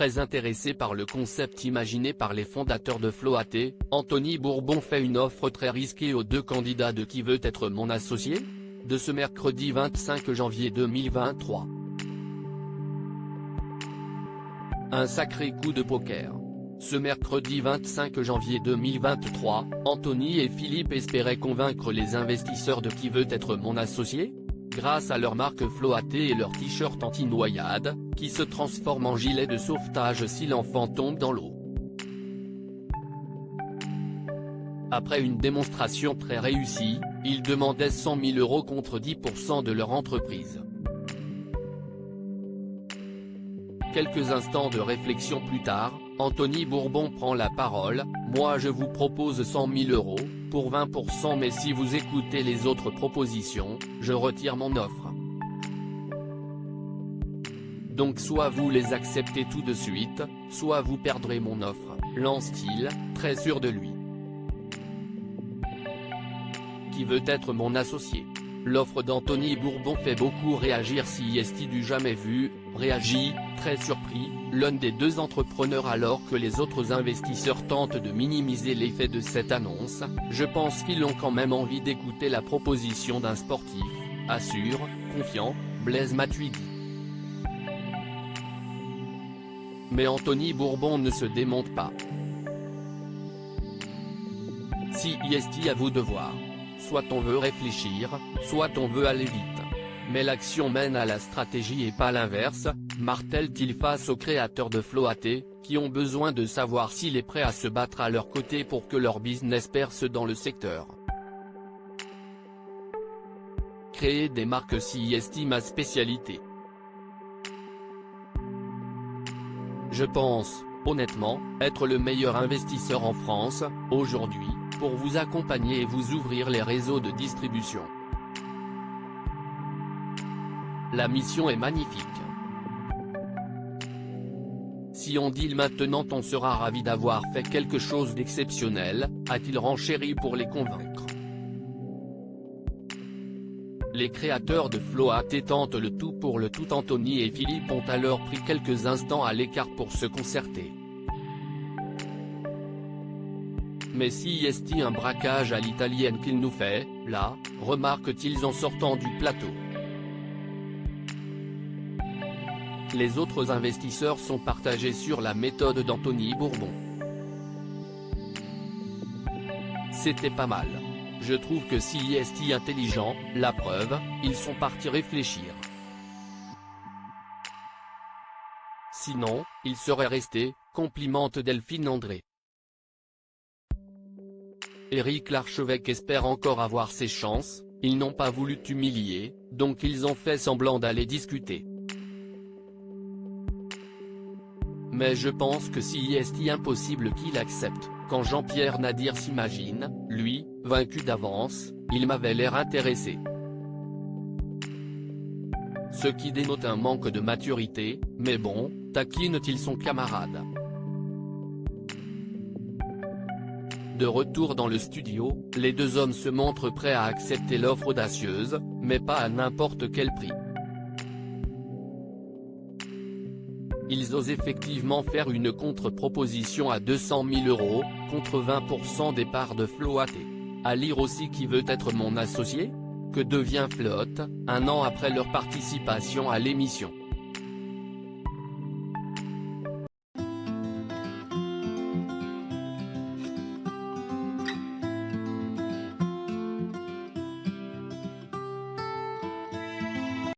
Très intéressé par le concept imaginé par les fondateurs de Floaté, Anthony Bourbon fait une offre très risquée aux deux candidats de Qui veut être mon associé ? De ce mercredi 25 janvier 2023. Un sacré coup de poker. Ce mercredi 25 janvier 2023, Anthony et Philippe espéraient convaincre les investisseurs de Qui veut être mon associé ? Grâce à leur marque Floaté et leur t-shirt anti-noyade, qui se transforme en gilet de sauvetage si l'enfant tombe dans l'eau. Après une démonstration très réussie, ils demandaient 100 000 € contre 10% de leur entreprise. Quelques instants de réflexion plus tard, Anthony Bourbon prend la parole. « Moi je vous propose 100 000 € pour 20%, mais si vous écoutez les autres propositions, je retire mon offre. Donc soit vous les acceptez tout de suite, soit vous perdrez mon offre », lance-t-il, très sûr de lui. Qui veut être mon associé ? L'offre d'Anthony Bourbon fait beaucoup réagir. CIST du jamais vu, réagit, très surpris, l'un des deux entrepreneurs alors que les autres investisseurs tentent de minimiser l'effet de cette annonce. Je pense qu'ils ont quand même envie d'écouter la proposition d'un sportif, assure, confiant, Blaise Matuidi. Mais Anthony Bourbon ne se démonte pas. CIST à vous de voir. Soit on veut réfléchir, soit on veut aller vite. Mais l'action mène à la stratégie et pas l'inverse, martèle-t-il face aux créateurs de Floaté, qui ont besoin de savoir s'il est prêt à se battre à leur côté pour que leur business perce dans le secteur. Créer des marques CIST ma spécialité. Je pense, honnêtement, être le meilleur investisseur en France, aujourd'hui, pour vous accompagner et vous ouvrir les réseaux de distribution. La mission est magnifique. Si on deal maintenant on sera ravi d'avoir fait quelque chose d'exceptionnel, a-t-il renchéri pour les convaincre. Les créateurs de Floaté tentent le tout pour le tout. Anthony et Philippe ont alors pris quelques instants à l'écart pour se concerter. Mais CIST un braquage à l'italienne qu'il nous fait, là, remarquent-ils en sortant du plateau. Les autres investisseurs sont partagés sur la méthode d'Anthony Bourbon. C'était pas mal. Je trouve que CIST intelligent, la preuve, ils sont partis réfléchir. Sinon, ils seraient restés, complimente Delphine André. Éric Larchevêque espère encore avoir ses chances, ils n'ont pas voulu t'humilier, donc ils ont fait semblant d'aller discuter. Mais je pense que CIST impossible qu'il accepte. Quand Jean-Pierre Nadir s'imagine, lui, vaincu d'avance, il m'avait l'air intéressé. Ce qui dénote un manque de maturité, mais bon, taquine-t-il son camarade. De retour dans le studio, les deux hommes se montrent prêts à accepter l'offre audacieuse, mais pas à n'importe quel prix. Ils osent effectivement faire une contre-proposition à 200 000 €, contre 20% des parts de Floaté. À lire aussi Qui veut être mon associé ? Que devient Float, un an après leur participation à l'émission.